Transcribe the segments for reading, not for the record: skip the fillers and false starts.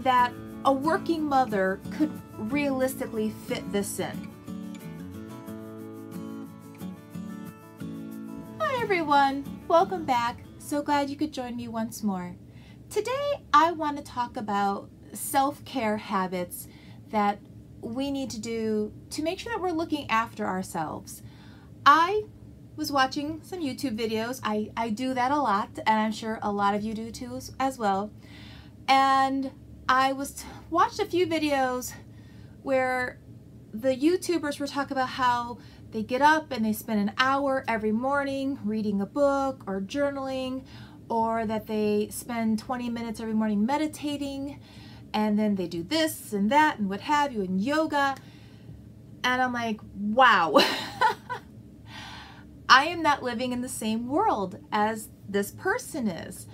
that a working mother could realistically fit this in. Hi everyone, welcome back. So glad you could join me once more. Today I want to talk about self-care habits that we need to do to make sure that we're looking after ourselves. I was watching some YouTube videos. I do that a lot, and I'm sure a lot of you do too as well. And I watched a few videos where the YouTubers were talking about how they get up and they spend an hour every morning reading a book or journaling, or that they spend 20 minutes every morning meditating, and then they do this and that and what have you, and yoga. And I'm like, wow. I am not living in the same world as this person is.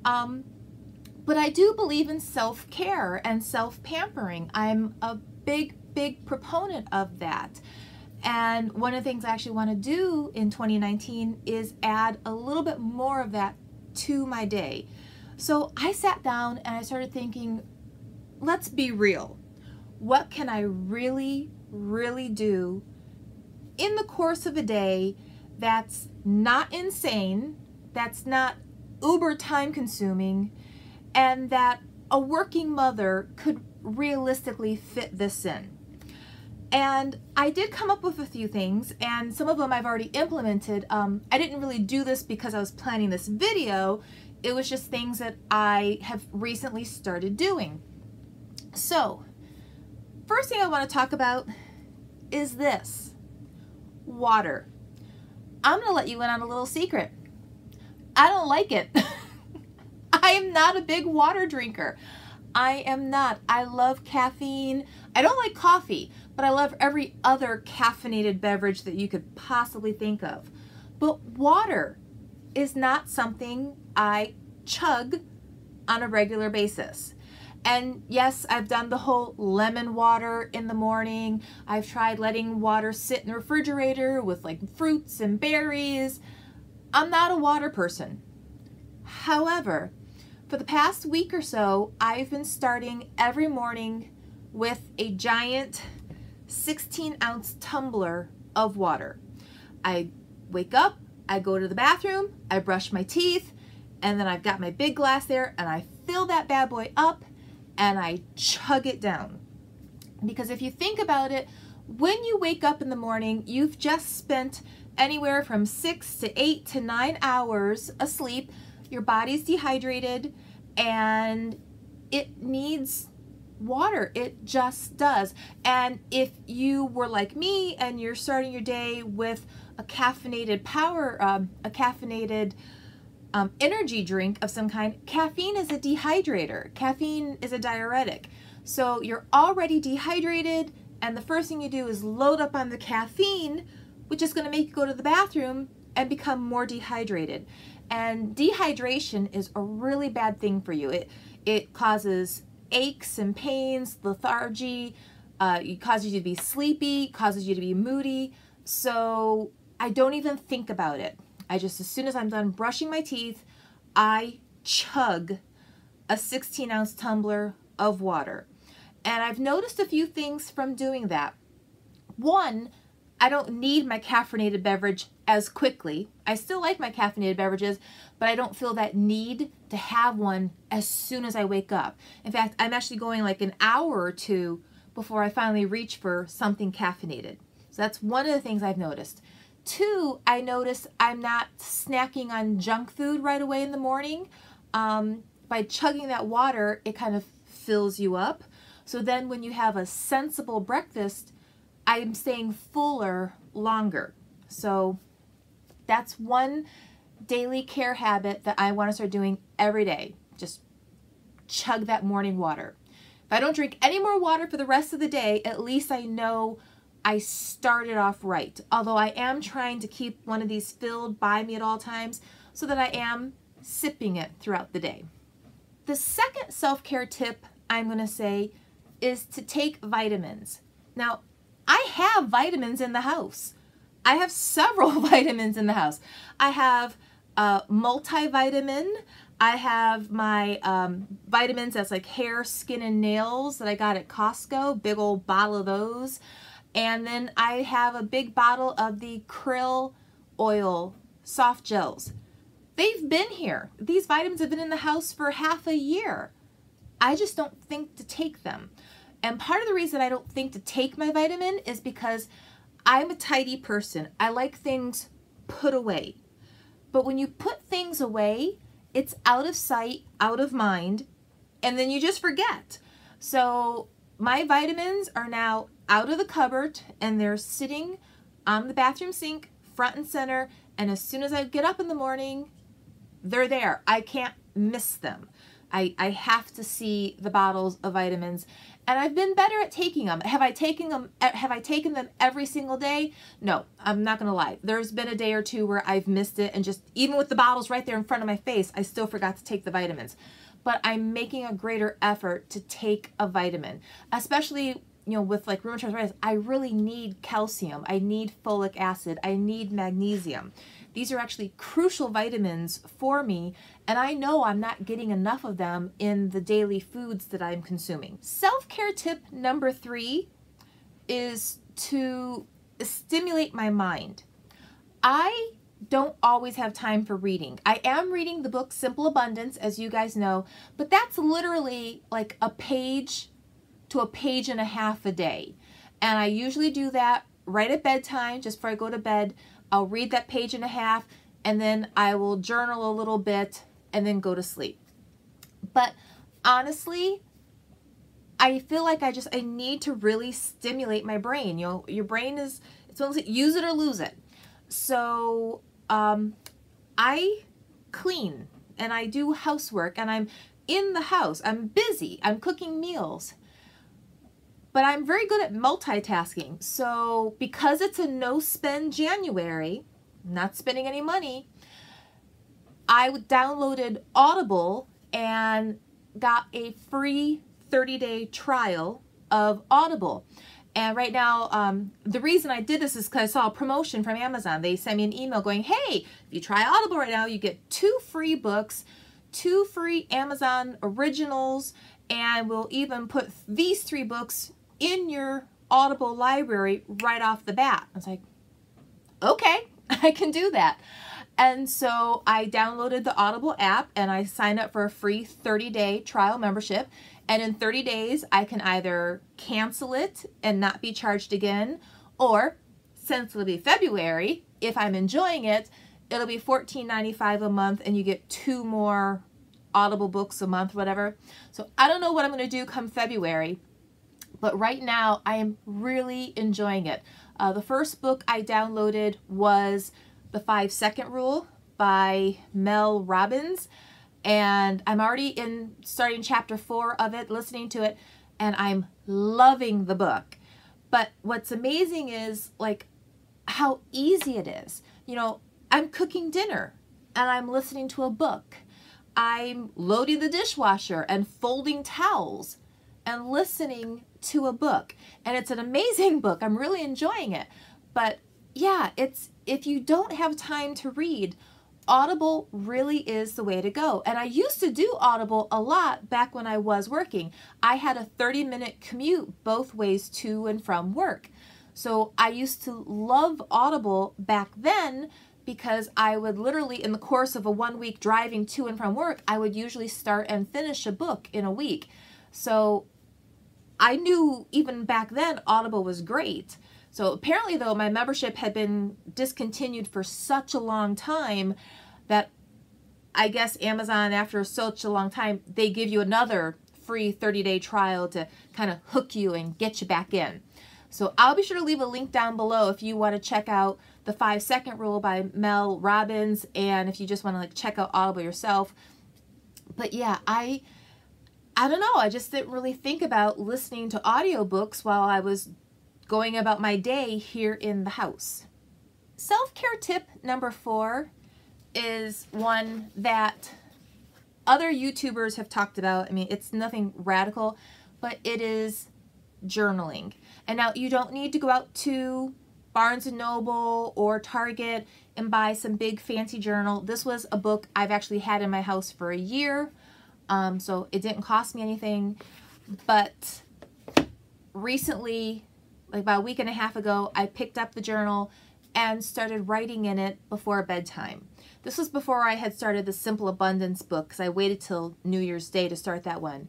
But I do believe in self-care and self-pampering. I'm a big proponent of that. And one of the things I actually want to do in 2019 is add a little bit more of that to my day. So I sat down and I started thinking, let's be real. What can I really do in the course of a day that's not insane, that's not uber time consuming, and that a working mother could realistically fit this in? And I did come up with a few things, and some of them I've already implemented. I didn't really do this because I was planning this video. It was just things that I have recently started doing. So, first thing I want to talk about is this: water. I'm going to let you in on a little secret. I don't like it. I am not a big water drinker. I am not. I love caffeine. I don't like coffee, but I love every other caffeinated beverage that you could possibly think of. But water is not something I chug on a regular basis. And yes, I've done the whole lemon water in the morning. I've tried letting water sit in the refrigerator with like fruits and berries. I'm not a water person. However, for the past week or so, I've been starting every morning with a giant 16-ounce tumbler of water. I wake up, I go to the bathroom, I brush my teeth, and then I've got my big glass there, and I fill that bad boy up and I chug it down. Because if you think about it, when you wake up in the morning, you've just spent anywhere from 6 to 8 to 9 hours asleep. Your body's dehydrated and it needs water. It just does. And if you were like me and you're starting your day with a caffeinated energy drink of some kind, caffeine is a dehydrator. Caffeine is a diuretic. So you're already dehydrated, and the first thing you do is load up on the caffeine, which is going to make you go to the bathroom and become more dehydrated. And dehydration is a really bad thing for you. It causes aches and pains, lethargy, it causes you to be sleepy, causes you to be moody. So I don't even think about it. As soon as I'm done brushing my teeth, I chug a 16-ounce tumbler of water. And I've noticed a few things from doing that. One, I don't need my caffeinated beverage as quickly. I still like my caffeinated beverages, but I don't feel that need to have one as soon as I wake up. In fact, I'm actually going like an hour or two before I finally reach for something caffeinated. So that's one of the things I've noticed. Two, I notice I'm not snacking on junk food right away in the morning. By chugging that water, it kind of fills you up. So then when you have a sensible breakfast, I'm staying fuller longer. So that's one daily care habit that I want to start doing every day. Just chug that morning water. If I don't drink any more water for the rest of the day, at least I know I started off right. Although I am trying to keep one of these filled by me at all times so that I am sipping it throughout the day. The second self-care tip I'm going to say is to take vitamins. Now, I have vitamins in the house. I have several vitamins in the house. I have a multivitamin. I have my vitamins that's like hair, skin, and nails that I got at Costco, big old bottle of those. And then I have a big bottle of the krill oil soft gels. They've been here. These vitamins have been in the house for half a year. I just don't think to take them. And part of the reason I don't think to take my vitamin is because I'm a tidy person. I like things put away. But when you put things away, it's out of sight, out of mind, and then you just forget. So my vitamins are now out of the cupboard and they're sitting on the bathroom sink, front and center, and as soon as I get up in the morning, they're there. I can't miss them. I have to see the bottles of vitamins, and I've been better at taking them. Have I taken them every single day? No, I'm not gonna lie. There's been a day or two where I've missed it, and just even with the bottles right there in front of my face, I still forgot to take the vitamins. But I'm making a greater effort to take a vitamin, especially with like rheumatoid arthritis. I really need calcium. I need folic acid. I need magnesium. These are actually crucial vitamins for me, and I know I'm not getting enough of them in the daily foods that I'm consuming. Self-care tip number 3 is to stimulate my mind. I don't always have time for reading. I am reading the book Simple Abundance, as you guys know, but that's literally like a page to a page and a half a day. And I usually do that right at bedtime, just before I go to bed. I'll read that page and a half, and then I will journal a little bit and then go to sleep. But honestly, I feel like I need to really stimulate my brain. Your brain it's almost like use it or lose it. So I clean and I do housework, and I'm in the house. I'm busy. I'm cooking meals. But I'm very good at multitasking. So because it's a no-spend January, not spending any money, I downloaded Audible and got a free 30-day trial of Audible. And right now, the reason I did this is because I saw a promotion from Amazon. They sent me an email going, hey, if you try Audible right now, you get 2 free books, 2 free Amazon originals, and we'll even put these 3 books in your Audible library right off the bat. I was like, okay, I can do that. And so I downloaded the Audible app and I signed up for a free 30-day trial membership. And in 30 days, I can either cancel it and not be charged again, or since it'll be February, if I'm enjoying it, it'll be $14.95 a month and you get 2 more Audible books a month, whatever. So I don't know what I'm going to do come February. But right now, I am really enjoying it. The first book I downloaded was The 5-Second Rule by Mel Robbins. And I'm already starting chapter 4 of it, listening to it, and I'm loving the book. But what's amazing is like how easy it is. I'm cooking dinner and I'm listening to a book. I'm loading the dishwasher and folding towels and listening to a book, and it's an amazing book. I'm really enjoying it. But yeah, if you don't have time to read, Audible really is the way to go. And I used to do Audible a lot back when I was working. I had a 30-minute commute both ways to and from work. So I used to love Audible back then because I would literally, in the course of a 1-week driving to and from work, I would usually start and finish a book in a week. So I knew even back then Audible was great. So apparently though, my membership had been discontinued for such a long time that I guess Amazon, after such a long time, they give you another free 30-day trial to kind of hook you and get you back in. So I'll be sure to leave a link down below if you want to check out The 5-Second Rule by Mel Robbins, and if you just want to check out Audible yourself. But yeah, I don't know, I just didn't really think about listening to audiobooks while I was going about my day here in the house. Self-care tip number 4 is one that other YouTubers have talked about. I mean, it's nothing radical, but it is journaling. And now you don't need to go out to Barnes & Noble or Target and buy some big fancy journal. This was a book I've actually had in my house for a year, so it didn't cost me anything. But recently, like about a week and a half ago, I picked up the journal and started writing in it before bedtime. This was before I had started the Simple Abundance book, because I waited till New Year's Day to start that one.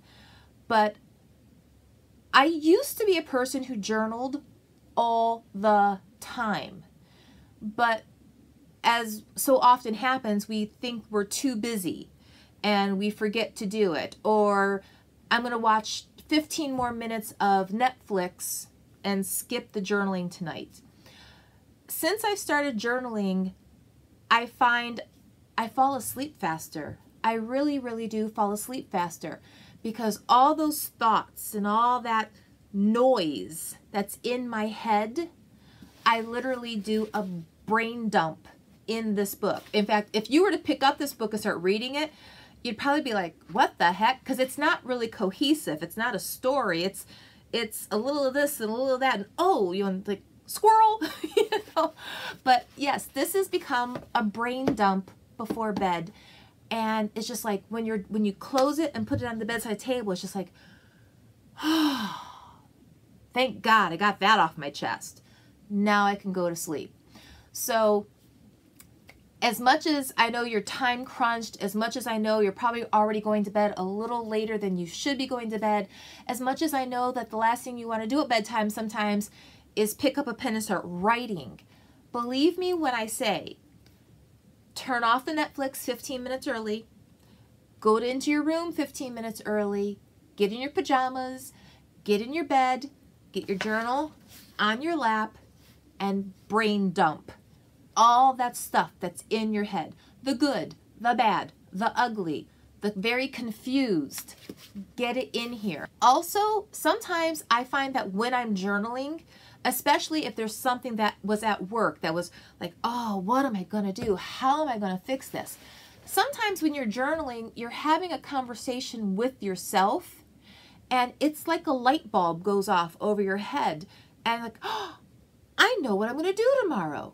But I used to be a person who journaled all the time. But as so often happens, we think we're too busy and we forget to do it. Or I'm going to watch 15 more minutes of Netflix and skip the journaling tonight. Since I started journaling, I find I fall asleep faster. I really, really do fall asleep faster, because all those thoughts and all that noise that's in my head, I literally do a brain dump in this book. In fact, if you were to pick up this book and start reading it, you'd probably be like, what the heck? Because it's not really cohesive. It's not a story. It's a little of this and a little of that. And oh, you know, like squirrel, you know. But yes, this has become a brain dump before bed. And it's just like when you close it and put it on the bedside table, it's just like, oh, thank God I got that off my chest. Now I can go to sleep. So as much as I know you're time crunched, as much as I know you're probably already going to bed a little later than you should be going to bed, as much as I know that the last thing you want to do at bedtime sometimes is pick up a pen and start writing, believe me when I say, turn off the Netflix 15 minutes early, go into your room 15 minutes early, get in your pajamas, get in your bed, get your journal on your lap, and brain dump all that stuff that's in your head. The good, the bad, the ugly, the very confused. Get it in here. Also, sometimes I find that when I'm journaling, especially if there's something that was at work that was like, oh, what am I going to do? How am I going to fix this? Sometimes when you're journaling, you're having a conversation with yourself, and it's like a light bulb goes off over your head, and like, oh, I know what I'm going to do tomorrow.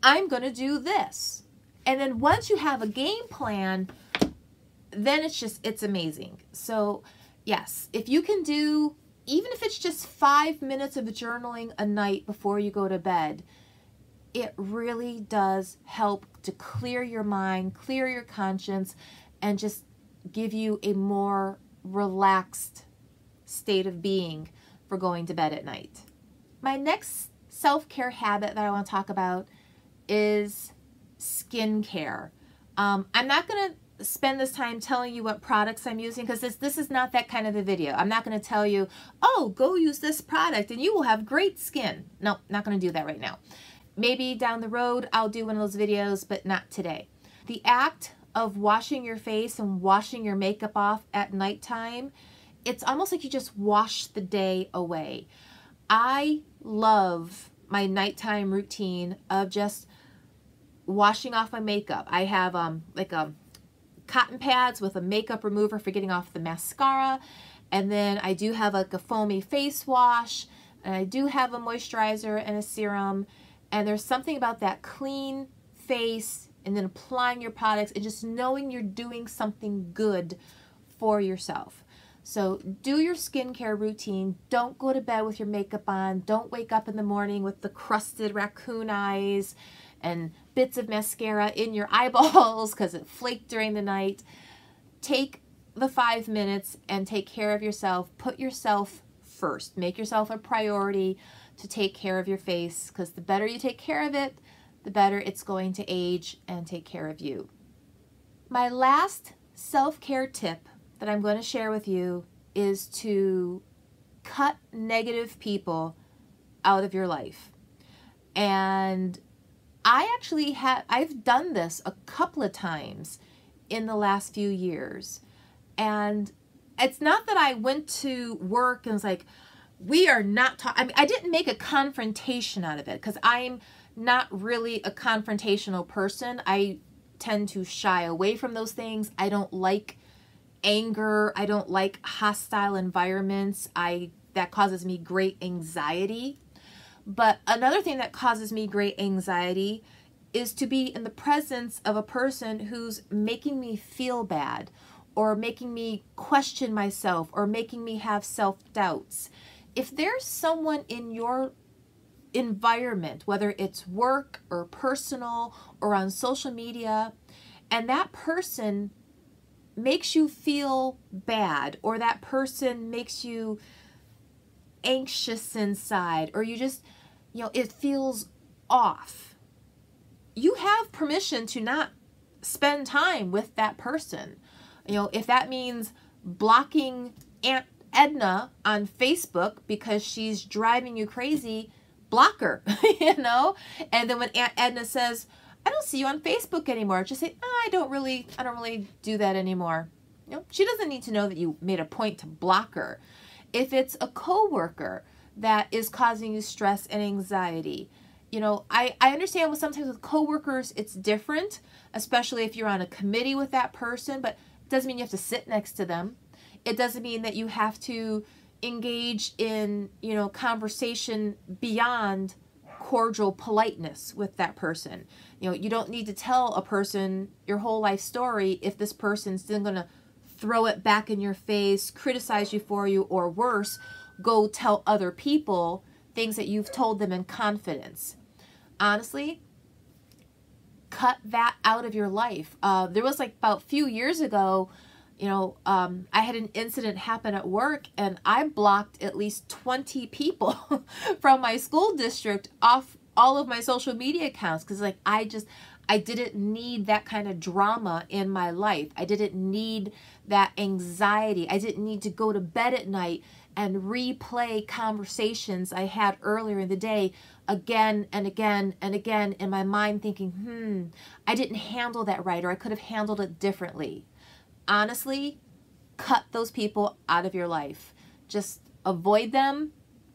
I'm going to do this. And then once you have a game plan, then it's amazing. So yes, if you can do, even if it's just 5 minutes of journaling a night before you go to bed, it really does help to clear your mind, clear your conscience, and just give you a more relaxed state of being for going to bed at night. My next self-care habit that I want to talk about is skincare. I'm not going to spend this time telling you what products I'm using, because this is not that kind of a video. I'm not going to tell you, oh, go use this product and you will have great skin. No, not going to do that right now. Maybe down the road I'll do one of those videos, but not today. The act of washing your face and washing your makeup off at nighttime, it's almost like you just wash the day away. I love my nighttime routine of just washing off my makeup. I have like cotton pads with a makeup remover for getting off the mascara, and then I do have like a foamy face wash, and I do have a moisturizer and a serum, and there's something about that clean face and then applying your products and just knowing you're doing something good for yourself. So do your skincare routine. Don't go to bed with your makeup on. Don't wake up in the morning with the crusted raccoon eyes and bits of mascara in your eyeballs because it flaked during the night. Take the 5 minutes and take care of yourself. Put yourself first. Make yourself a priority to take care of your face, because the better you take care of it, the better it's going to age and take care of you. My last self-care tip that I'm going to share with you is to cut negative people out of your life. And I've done this a couple of times in the last few years. And it's not that I went to work and was like, we are not talking. I mean, I didn't make a confrontation out of it, because I'm not really a confrontational person. I tend to shy away from those things. I don't like anger. I don't like hostile environments. That causes me great anxiety. But another thing that causes me great anxiety is to be in the presence of a person who's making me feel bad, or making me question myself, or making me have self-doubts. If there's someone in your environment, whether it's work or personal or on social media, and that person makes you feel bad, or that person makes you anxious inside, or you just, it feels off, you have permission to not spend time with that person. If that means blocking Aunt Edna on Facebook because she's driving you crazy, block her, And then when Aunt Edna says, I don't see you on Facebook anymore, just say, I don't really do that anymore. She doesn't need to know that you made a point to block her. If it's a coworker that is causing you stress and anxiety, I understand with sometimes with coworkers it's different, especially if you're on a committee with that person, but it doesn't mean you have to sit next to them. It doesn't mean that you have to engage in, conversation beyond cordial politeness with that person. You don't need to tell a person your whole life story if this person's then going to throw it back in your face, criticize you for you, or worse, go tell other people things that you've told them in confidence. Honestly, cut that out of your life. There was about a few years ago, I had an incident happen at work, and I blocked at least 20 people from my school district off all of my social media accounts, because I didn't need that kind of drama in my life. I didn't need that anxiety. I didn't need to go to bed at night and replay conversations I had earlier in the day again and again and again in my mind, thinking, I didn't handle that right, or I could have handled it differently. Honestly, cut those people out of your life. Just avoid them,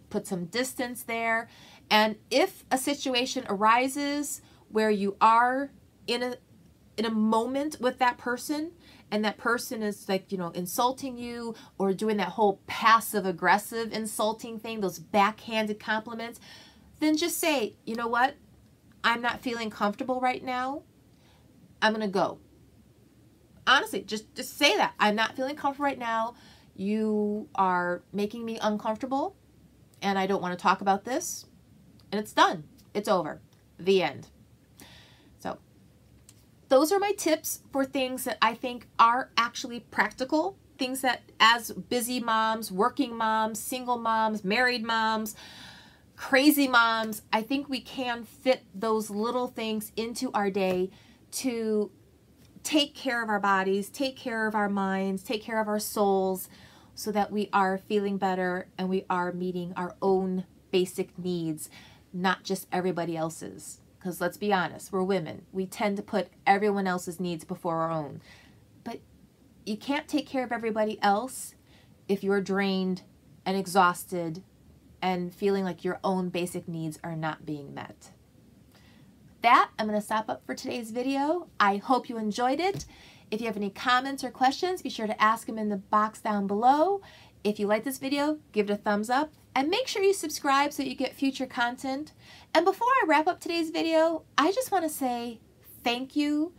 put some distance there. And if a situation arises where you are in a moment with that person, and that person is insulting you, or doing that whole passive aggressive insulting thing, those backhanded compliments, then just say, you know what? I'm not feeling comfortable right now. I'm going to go. Honestly, just say that. I'm not feeling comfortable right now. You are making me uncomfortable, and I don't want to talk about this. And it's done. It's over. The end. So those are my tips for things that I think are actually practical. Things that, as busy moms, working moms, single moms, married moms, crazy moms, I think we can fit those little things into our day to take care of our bodies, take care of our minds, take care of our souls, so that we are feeling better and we are meeting our own basic needs, not just everybody else's. Because let's be honest, we're women. We tend to put everyone else's needs before our own. But you can't take care of everybody else if you're drained and exhausted and feeling like your own basic needs are not being met. That, I'm going to stop up for today's video. I hope you enjoyed it. If you have any comments or questions, be sure to ask them in the box down below. If you like this video, give it a thumbs up, and make sure you subscribe so you get future content. And before I wrap up today's video, I just want to say thank you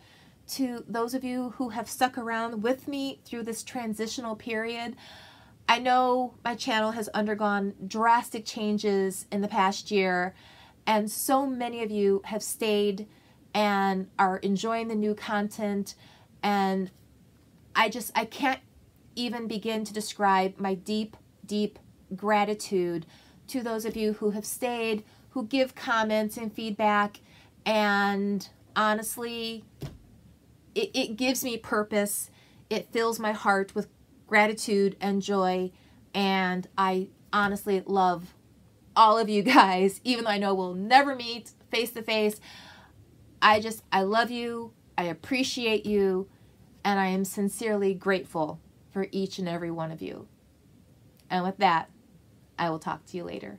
to those of you who have stuck around with me through this transitional period. I know my channel has undergone drastic changes in the past year, and so many of you have stayed and are enjoying the new content, and I can't even begin to describe my deep, deep gratitude to those of you who have stayed, who give comments and feedback, and honestly, it gives me purpose. It fills my heart with gratitude and joy, and I honestly love all of you guys, even though I know we'll never meet face to face. I love you, I appreciate you, and I am sincerely grateful for each and every one of you. And with that, I will talk to you later.